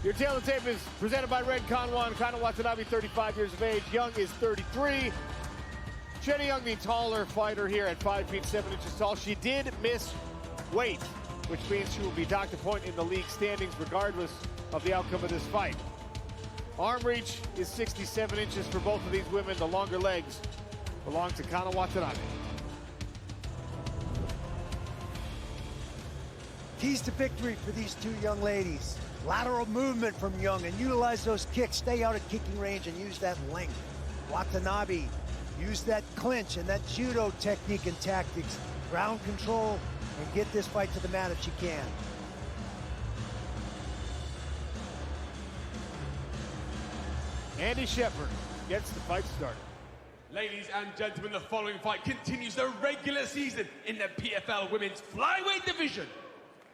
Your tail of the tape is presented by Red Kanwan. Kana Watanabe, 35 years of age. Young is 33. Shanna Young, the taller fighter here at 5 feet 7 inches tall. She did miss weight, which means she will be docked a point in the league standings regardless of the outcome of this fight. Arm reach is 67 inches for both of these women. The longer legs belong to Kana Watanabe. Keys to victory for these two young ladies. Lateral movement from Young and utilize those kicks. Stay out of kicking range and use that length. Watanabe, use that clinch and that judo technique and tactics. Ground control and get this fight to the mat if she can. Andy Shepard gets the fight started. Ladies and gentlemen, the following fight continues the regular season in the PFL Women's Flyweight division.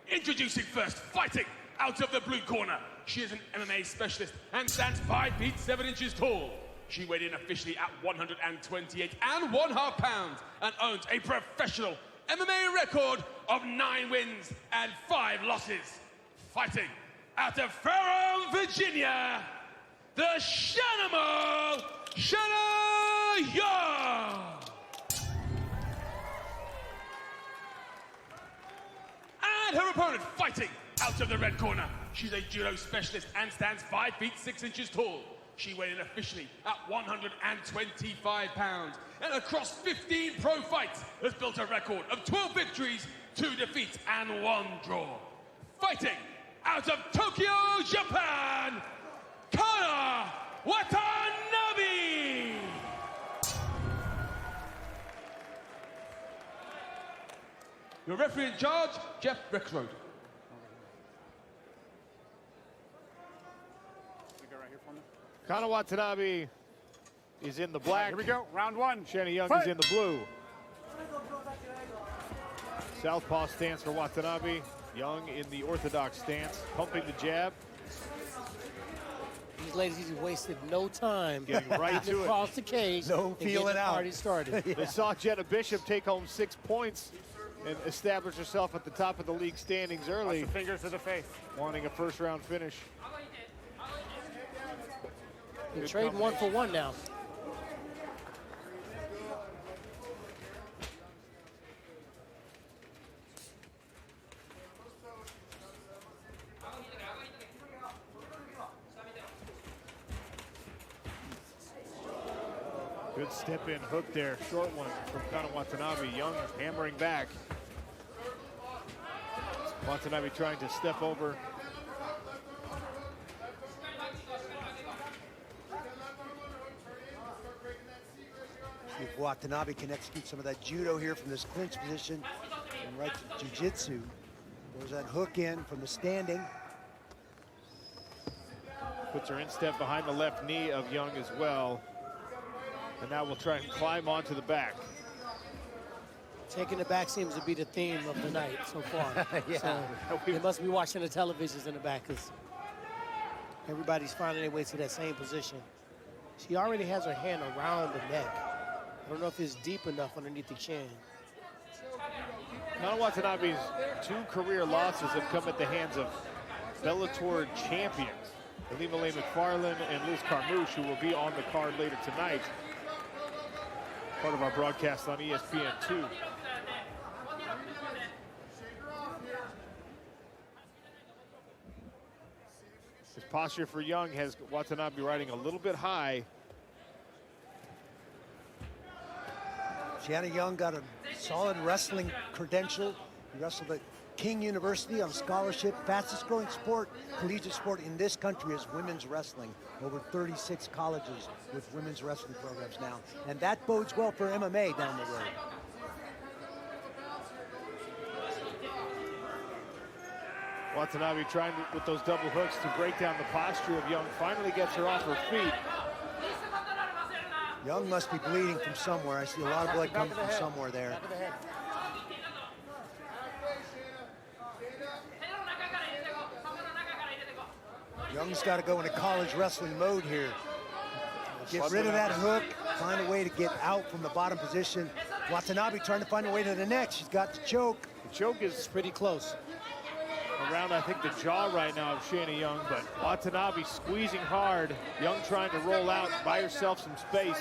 Introducing first, fighting out of the blue corner. She is an MMA specialist and stands 5 feet 7 inches tall. She weighed in officially at 128.5 pounds and owns a professional MMA record of 9 wins and 5 losses. Fighting out of Fairham, Virginia, the Shanna Young. And her opponent fighting out of the red corner. She's a judo specialist and stands 5 feet 6 inches tall. She weighed in officially at 125 pounds and across 15 pro fights has built a record of 12 victories, 2 defeats and 1 draw. Fighting out of Tokyo, Japan, Kana Watanabe! Your referee in charge, Jeff Rexroad. Kana Watanabe is in the black. Here we go, round one. Shanna Young Fight. is in the blue. Southpaw stance for Watanabe. Young in the orthodox stance, pumping the jab. These ladies wasted no time getting right to it. Across the cage. No feeling out. Party started. Yeah. They saw Jenna Bishop take home 6 points and establish herself at the top of the league standings early. Watch the fingers to the face. Wanting a first round finish. They're trading 1 for 1 now. Good step in hook there, short one from Kana Watanabe. Young hammering back. Watanabe trying to step over. See if Watanabe can execute some of that judo here from this clinch position and right to jiu-jitsu. There's that hook in from the standing. Puts her in step behind the left knee of Young as well. And now we'll try and climb onto the back. Taking the back seems to be the theme of the night so far. Yeah. So they must be watching the televisions in the back because everybody's finding their way to that same position. She already has her hand around the neck. I don't know if it's deep enough underneath the chin. Kana Watanabe's 2 career losses have come at the hands of Bellator champions, Ilima-Lei McFarlane and Liz Carmouche, who will be on the card later tonight. Part of our broadcast on ESPN2. His posture for Young has Watanabe riding a little bit high. Shanna Young got a solid wrestling credential. He wrestled at King University on scholarship. Fastest growing sport, collegiate sport in this country is women's wrestling. Over 36 colleges with women's wrestling programs now. And that bodes well for MMA down the road. Watanabe trying to, with those double hooks to break down the posture of Young. Finally gets her off her feet. Young must be bleeding from somewhere. I see a lot of blood coming from somewhere there. Young's got to go into college wrestling mode here. Get rid of that hook, find a way to get out from the bottom position. Watanabe trying to find a way to the neck. She's got the choke. The choke is pretty close. around, I think, the jaw right now of Shanna Young, but Watanabe squeezing hard. Young trying to roll out, buy herself some space.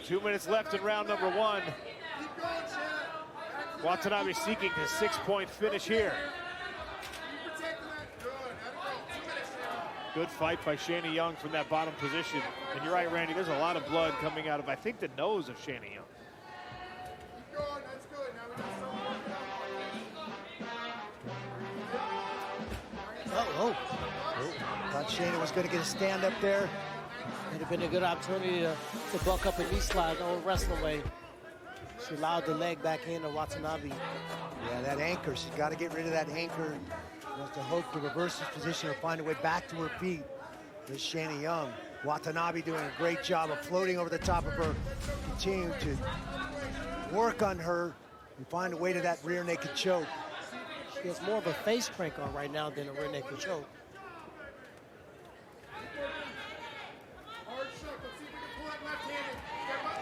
2 minutes left in round number 1. Watanabe seeking a 6-point finish here. Good fight by Shanna Young from that bottom position. And you're right, Randy, there's a lot of blood coming out of, I think, the nose of Shanna Young. Oh. Thought Shanna was going to get a stand up there. Would have been a good opportunity to buck up a knee slide the old wrestling way. She allowed the leg back in to Watanabe. Yeah, that anchor. She's got to get rid of that anchor. Wants to hope to reverse this position or find a way back to her feet. This Shanna Young. Watanabe doing a great job of floating over the top of her. Continuing to work on her and find a way to that rear naked choke. She has more of a face crank on right now than a rear naked choke.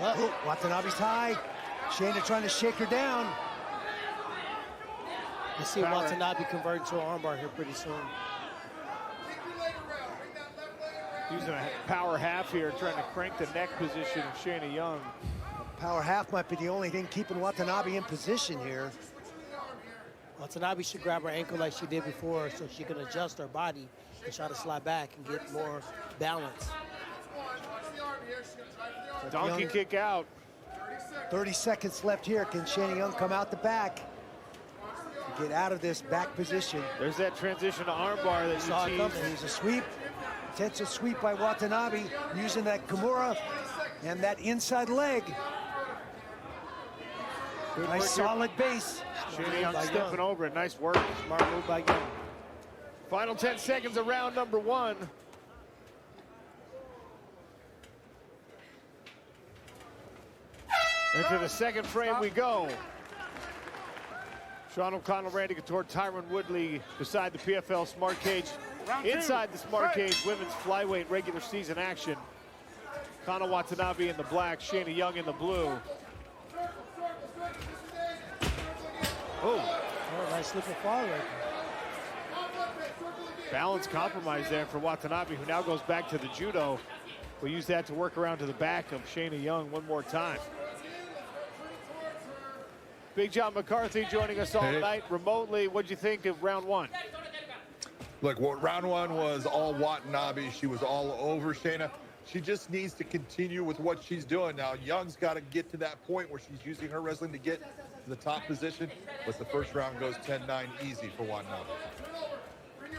Oh, Watanabe's high. Shanna trying to shake her down. You see Watanabe convert to an armbar here pretty soon. Using a power half here, trying to crank the neck position of Shanna Young. Power half might be the only thing keeping Watanabe in position here. Watanabe should grab her ankle like she did before so she can adjust her body and try to slide back and get more balance. Donkey kick out. 30 seconds left here. Can Shanna Young come out the back? Get out of this back position. There's that transition to armbar that Saw it you coming. teased. There's a sweep. Intensive sweep by Watanabe using that Kimura and that inside leg. Nice solid base. Shanna Young stepping over it. Nice work. Smart move by Young. Final 10 seconds of round number 1. Into the second frame we go. Sean O'Connell, Randy Couture, Tyron Woodley beside the PFL Smart Cage. Inside the Smart Cage, women's flyweight regular season action. Kana Watanabe in the black, Shanna Young in the blue. Oh, nice looking forward. Balance compromise there for Watanabe, who now goes back to the judo. We'll use that to work around to the back of Shanna Young one more time. Big John McCarthy joining us all night remotely. What'd you think of round 1? Look, round 1 was all Watanabe. She was all over Shanna. She just needs to continue with what she's doing. Now, Young's got to get to that point where she's using her wrestling to get to the top position. But the first round goes 10-9 easy for Watanabe.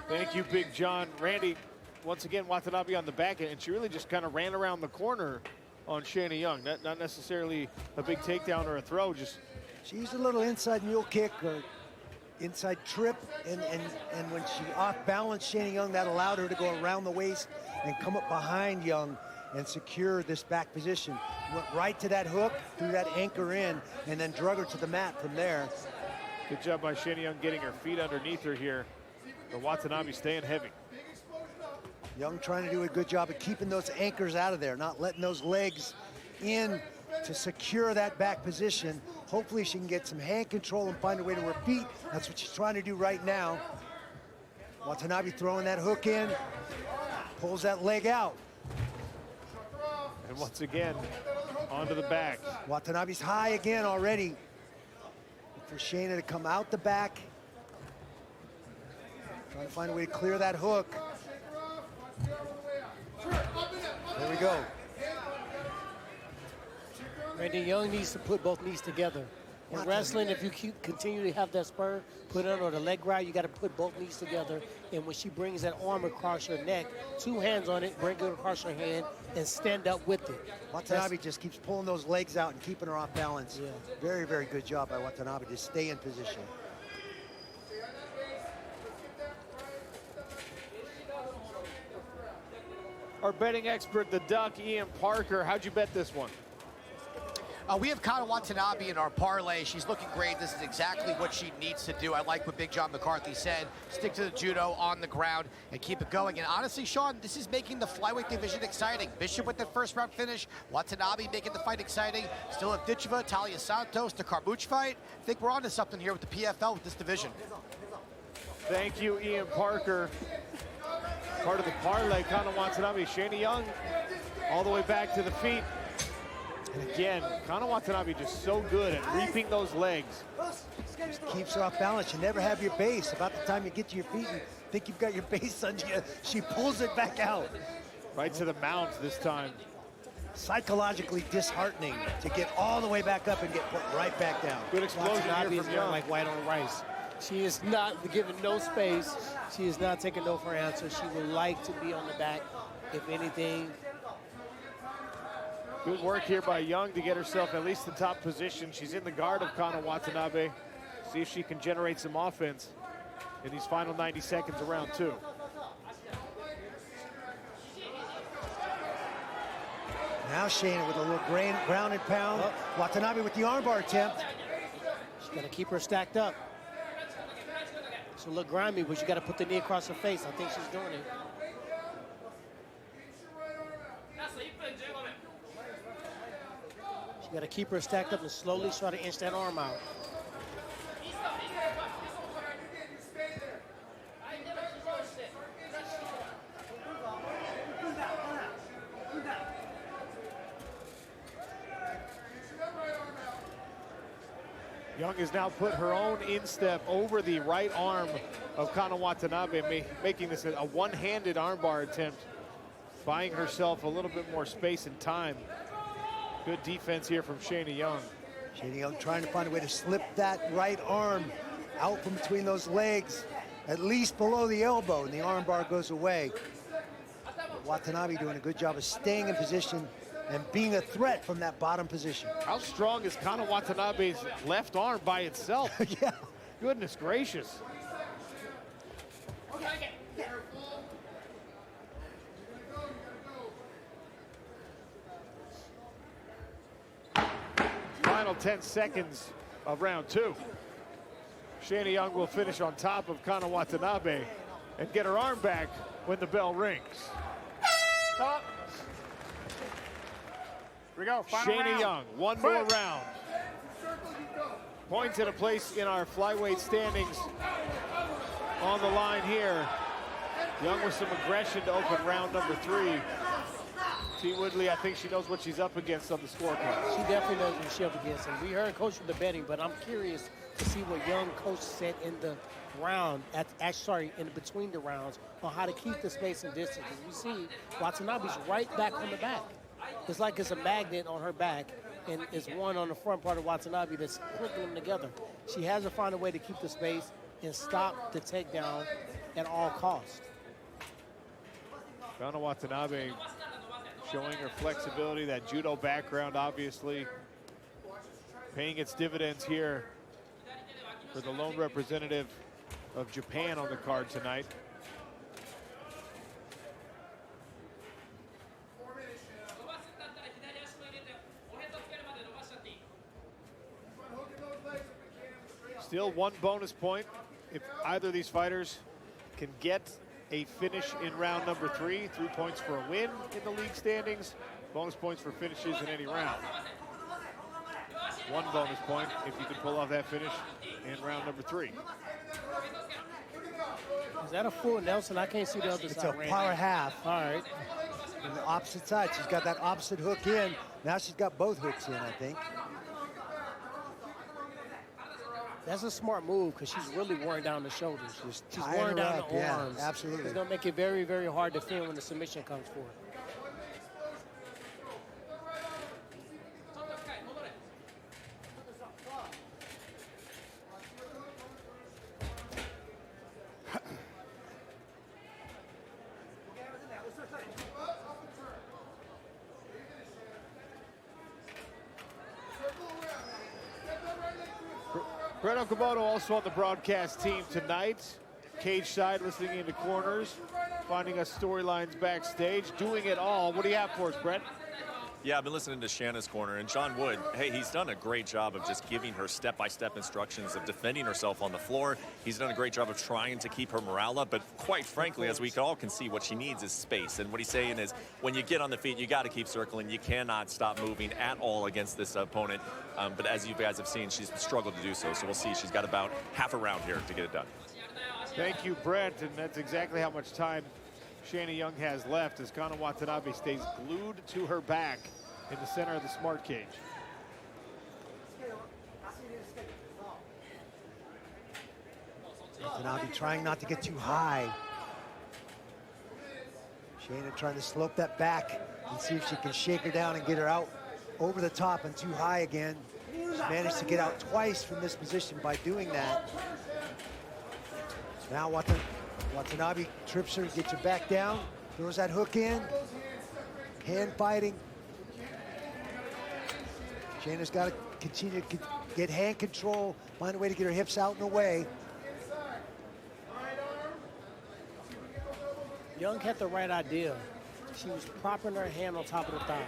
Thank you, Big John. Randy, once again, Watanabe on the back, and she really just kind of ran around the corner on Shanna Young. Not necessarily a big takedown or a throw, just... She used a little inside mule kick or inside trip, and when she off-balanced Shanna Young, that allowed her to go around the waist and come up behind Young and secure this back position. Went right to that hook, threw that anchor in, and then drug her to the mat from there. Good job by Shanna Young getting her feet underneath her here. But Watanabe staying heavy. Young trying to do a good job of keeping those anchors out of there, not letting those legs in to secure that back position. Hopefully she can get some hand control and find a way to her feet. That's what she's trying to do right now. Watanabe throwing that hook in, pulls that leg out. And once again, onto the back. Watanabe's high again already. For Shanna to come out the back. Trying to find a way to clear that hook. There we go. Randy, Young needs to put both knees together. In wrestling, if you continue to have that spur put on or the leg grab, you got to put both knees together. And when she brings that arm across her neck, 2 hands on it, bring it across her hand, and stand up with it. Watanabe just keeps pulling those legs out and keeping her off balance. Yeah. Very, very good job by Watanabe to stay in position. Our betting expert, the Duck, Ian Parker. How'd you bet this one? We have Kana Watanabe in our parlay. She's looking great. This is exactly what she needs to do. I like what Big John McCarthy said. Stick to the judo on the ground and keep it going. And honestly, Sean, this is making the flyweight division exciting. Bishop with the first round finish. Watanabe making the fight exciting. Still have Ditcheva, Talia Santos, the Carmouche fight. I think we're onto something here with the PFL with this division. Thank you, Ian Parker. Part of the parlay, Kana Watanabe. Shanna Young all the way back to the feet. And again, Kana Watanabe just so good at reaping those legs. Just keeps her off balance. You never have your base. About the time you get to your feet and think you've got your base under you, she pulls it back out. Right to the mount this time. Psychologically disheartening to get all the way back up and get put right back down. Good explosion Watanabe here is from going Young. like white on rice. She is not giving no space. She is not taking no for an answer. She would like to be on the back, if anything. Good work here by Young to get herself at least the top position. She's in the guard of Kana Watanabe. See if she can generate some offense in these final 90 seconds of round 2. Now Shanna with a little ground and pound. Watanabe with the armbar attempt. She's got to keep her stacked up. She'll look grimy, but you got to put the knee across her face. I think she's doing it. She got to keep her stacked up and slowly try to inch that arm out. Young has now put her own instep over the right arm of Kana Watanabe, making this a one-handed armbar attempt, buying herself a little bit more space and time. Good defense here from Shanna Young. Shanna Young trying to find a way to slip that right arm out from between those legs, at least below the elbow, and the armbar goes away. Watanabe doing a good job of staying in position and being a threat from that bottom position. How strong is Kana Watanabe's left arm by itself? Yeah. Goodness gracious. Final 10 seconds of round 2. Shanna Young will finish on top of Kana Watanabe and get her arm back when the bell rings. Stop. Here we go, final Shanna round. Young, one more round. Points at a place in our flyweight standings on the line here. Young with some aggression to open round number 3. T. Woodley, I think she knows what she's up against on the scorecard. She definitely knows what she's up against. And we heard Coach with the betting, but I'm curious to see what Young Coach said in the round, in between the rounds, on how to keep the space and distance. Because we see Watanabe's right back on the back. It's like it's a magnet on her back, and it's one on the front part of Watanabe that's clicking them together. She has to find a way to keep the space and stop the takedown at all costs. Kana Watanabe showing her flexibility, that judo background obviously paying its dividends here for the lone representative of Japan on the card tonight. Still one bonus point if either of these fighters can get a finish in round number 3. 3 points for a win in the league standings. Bonus points for finishes in any round. One bonus point if you can pull off that finish in round number 3. Is that a full Nelson? I can't see the other It's side. a power half. All right. On the opposite side. She's got that opposite hook in. Now she's got both hooks in, I think. That's a smart move because she's really wearing down the shoulders. She's tying wearing her down up, the yeah, arms. absolutely. It's going to make it very, very hard to defend when the submission comes for her. Brett Okamoto also on the broadcast team tonight. Cage side, listening into corners, finding us storylines backstage, doing it all. What do you have for us, Brett? Yeah, I've been listening to Shanna's corner, and John Wood, hey, he's done a great job of just giving her step-by-step instructions of defending herself on the floor. He's done a great job of trying to keep her morale up, but quite frankly, as we all can see, what she needs is space. And what he's saying is, when you get on the feet, you got to keep circling. You cannot stop moving at all against this opponent. But as you guys have seen, she's struggled to do so. So we'll see. She's got about half a round here to get it done. Thank you, Brett, and that's exactly how much time Shanna Young has left as Kana Watanabe stays glued to her back in the center of the smart cage. Watanabe trying not to get too high. Shanna trying to slope that back and see if she can shake her down and get her out over the top and too high again. She's managed to get out twice from this position by doing that. Now Watanabe trips her, gets her back down, throws that hook in, hand fighting. Shanna's got to continue to get hand control, find a way to get her hips out and away. Young had the right idea. She was propping her hand on top of the thigh.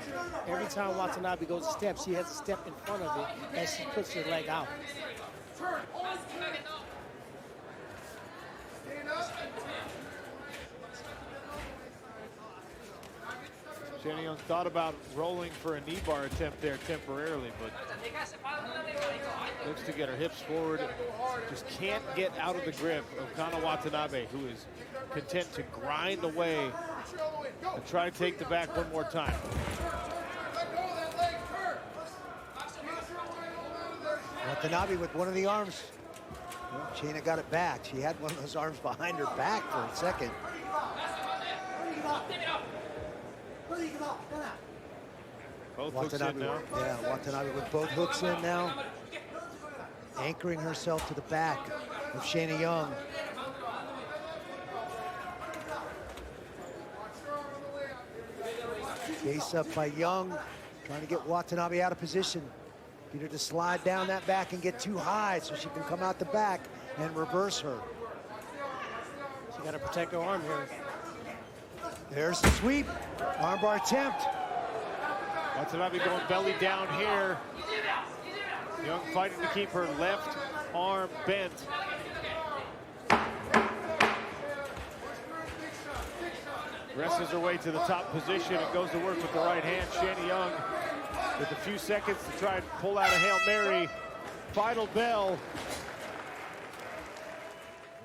Every time Watanabe goes a step, she has to step in front of it as she puts her leg out. Shanna Young thought about rolling for a knee bar attempt there temporarily, but looks to get her hips forward. Just can't get out of the grip of Kana Watanabe, who is content to grind away and try to take the back one more time. Watanabe with one of the arms. Well, Shanna got it back. She had one of those arms behind her back for a second. Both hooks in now. Yeah, Watanabe with both hooks in now. Anchoring herself to the back of Shanna Young. Face up by Young, trying to get Watanabe out of position. Get her to slide down that back and get too high so she can come out the back and reverse her. She got to protect her arm here. There's the sweep, armbar attempt. Watanabe going belly down here. Young fighting to keep her left arm bent. Wrestles her way to the top position and goes to work with the right hand. Shanna Young with a few seconds to try and pull out a Hail Mary. Final bell.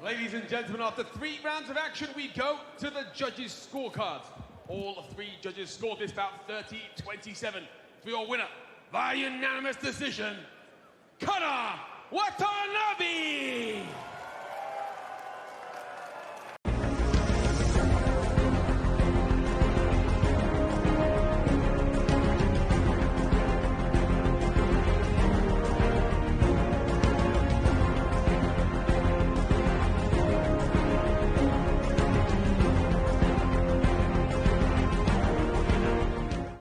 Ladies and gentlemen, after 3 rounds of action, we go to the judges' scorecards. All 3 judges scored this bout 30-27 for your winner by unanimous decision, Kana Watanabe!